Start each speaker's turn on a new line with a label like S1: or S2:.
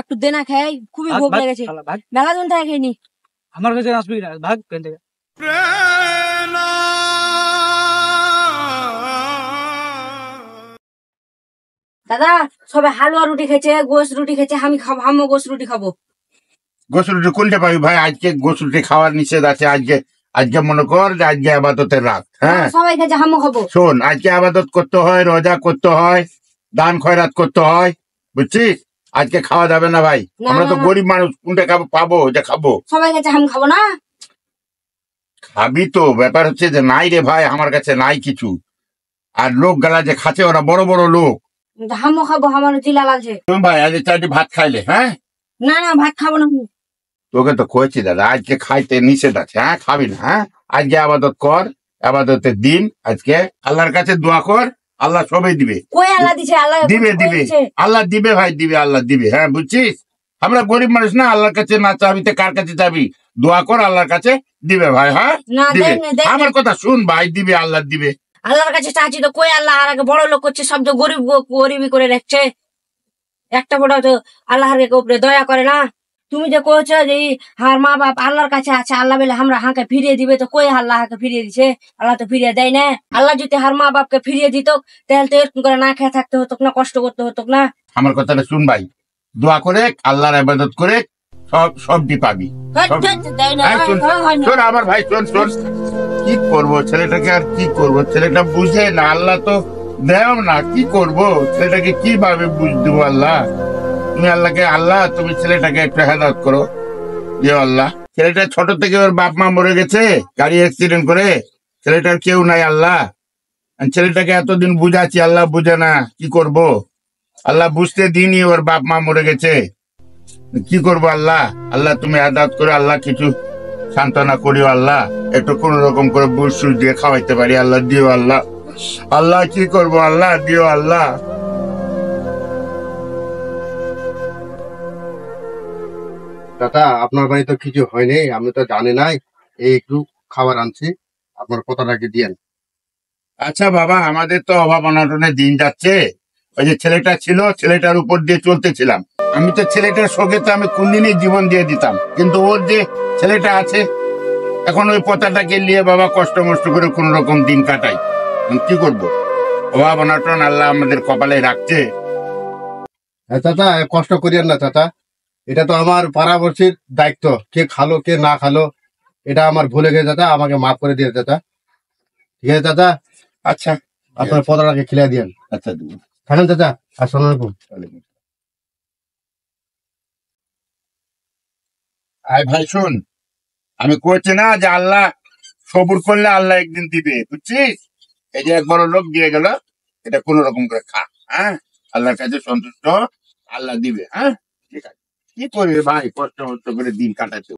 S1: একটু দেনা খাই, খুবই ভোগ লেগেছে। মেলা দিন থেকে খাইনি।
S2: আমার কাছে আসবি না, ভাগ কেন থেকে।
S1: দাদা সবে হালুয়া রুটি খেয়েছে, গোস রুটি খেয়েছে, আমি খাবো, আমিও গোস রুটি খাবো।
S3: গোস রুটি কোনটা পাবি ভাই? আজকে গোস রুটি খাওয়ার নিষেধ আছে। আজকে আজকে মনে কর যে আজকে আবাদতের রাত। হ্যাঁ
S1: সবাই খেয়েছে, আমিও খাবো।
S3: শোন, আজকে আবাদত করতে হয়, রোজা করতে হয়, দান খয়রাত করতে হয়, বুঝছিস? আজকে খাওয়া যাবে না ভাই। আমরা তো গরিব মানুষ, কোনটা খাবো পাবো যে খাবো?
S1: সবাই খেয়েছে, আমি খাবো না।
S3: খাবি তো, ব্যাপার হচ্ছে যে নাই রে ভাই, আমার কাছে নাই কিছু। আর লোক গালা যে খাচ্ছে ওরা বড় বড় লোক।
S1: আমিও খাবো, আমার জিলা লাগছে।
S3: তুমি ভাই আজ চারটি ভাত খাইলে? হ্যাঁ
S1: না না, ভাত খাবো না।
S3: তোকে তো কয়েছি দাদা, আজকে খাইতে নিষেধ আছে। হ্যাঁ খাবি না? হ্যাঁ আজকে আবাদত কর, আবাদতের দিন। আজকে আল্লাহর কাছে দোয়া কর, আল্লাহ সবই দিবে।
S1: কই আল্লাহ দিছে? আল্লাহ
S3: দিবে দিবে, আল্লাহ দিবে ভাই, দিবে, আল্লাহ দিবে। হ্যাঁ বুঝছিস, আমরা গরিব মানুষ না, আল্লাহর কাছে না চাবি তো কার কাছে চাবি? দোয়া কর, আল্লাহর কাছে দিবে ভাই। হ্যাঁ দিবে, আমার কথা শুন ভাই, দিবে, আল্লাহ দিবে।
S1: আল্লাহর কাছে চাচ্ছি তো কই আল্লাহ আর আগে বড় লোক করছে, সব তো গরিব গরিবই করে রাখছে। একটা বড় তো আল্লাহর উপরে দয়া করে না। তুমি যে কইছো যে হার মা বাপ আল্লাহর কাছে আছে, আল্লাহ বলে আমরা হাঁকে ফিরিয়ে দিবে, তো কই আল্লাহ হাঁকে ফিরিয়ে দিছে? আল্লাহ তো ফিরিয়ে দেয় না। আল্লাহ যদি হার মা বাপকে ফিরিয়ে দিত তাহলে তো এরকম করে না খেয়ে থাকতে হতো না, কষ্ট করতে হতো না।
S3: আমার কথাটা শুন ভাই, দোয়া করে আল্লাহর ইবাদত করে সবটি পাবি। শোন আমার ভাই, শোন শোন, কি করবো ছেলেটাকে, আর কি করবো? ছেলেটা বুঝে না, আল্লাহ তো দেও না, কি করবো? ছেলেটাকে কিভাবে বুঝ দেবো? আল্লাহ তুমি আল্লাহকে, আল্লাহ তুমি ছেলেটাকে একটু হেদায়েত করো। ইয়ে আল্লাহ, ছেলেটা ছোট থেকে ওর বাপ মা মরে গেছে গাড়ি অ্যাক্সিডেন্ট করে, ছেলেটার কেউ নাই। আল্লাহ ছেলেটাকে এতদিন বুঝাচ্ছি, আল্লাহ বুঝে না, কি করব? আল্লাহ বুঝতে দিনই ওর বাপ মা মরে গেছে, কি করবো? আল্লাহ আল্লাহ তুমি হেদায়েত করে, আল্লাহ কিছু সান্ত্বনা করিও। আল্লাহ একটু কোন রকম করে বুঝ সুঝ দিয়ে খাওয়াইতে পারি, আল্লাহ দিও। আল্লাহ আল্লাহ কি করবো? আল্লাহ দিও। আল্লাহ
S4: দাদা আপনার বাড়ি তো কিছু হয়নি, আমি তো জানি নাই, এই একটু খাবার আনছি, আপনার কথাটাকে দিয়েন।
S3: আচ্ছা বাবা, আমাদের তো অভাব অনটনের দিন যাচ্ছে। ওই যে ছেলেটা ছিল, ছেলেটার উপর দিয়ে চলতেছিলাম। আমি তো ছেলেটার সঙ্গে তো আমি কোনদিনই জীবন দিয়ে দিতাম, কিন্তু ওর যে ছেলেটা আছে এখন ওই পতাটাকে নিয়ে বাবা কষ্ট মষ্ট করে কোন রকম দিন কাটাই। কি করব? অভাব অনটন আল্লাহ আমাদের কপালে রাখছে।
S4: চাচা কষ্ট করিয়েন না চাচা, এটা তো আমার পাড়াবর্ষীর দায়িত্ব, কে খালো কে না খালো এটা আমার ভুলে গেছে চাচা, আমাকে মাফ করে দিয়ে চাচা। ঠিক আছে চাচা,
S3: আচ্ছা
S4: আপনার পতাটাকে খিলে দিয়েন।
S3: আচ্ছা
S4: থাকেন চাচা, আসসালামু আলাইকুম।
S3: আয় ভাই শোন, আমি কইছি না যে আল্লাহ সবুর করলে আল্লাহ একদিন দিবে, বুঝছিস? এই যে এক বড় লোক দিয়ে গেল, এটা কোন রকম করে খা। হ্যাঁ আল্লাহর কাছে সন্তুষ্ট, আল্লাহ দিবে। হ্যাঁ ঠিক আছে, কি করবে ভাই, কষ্ট মষ্ট করে দিন কাটাতে।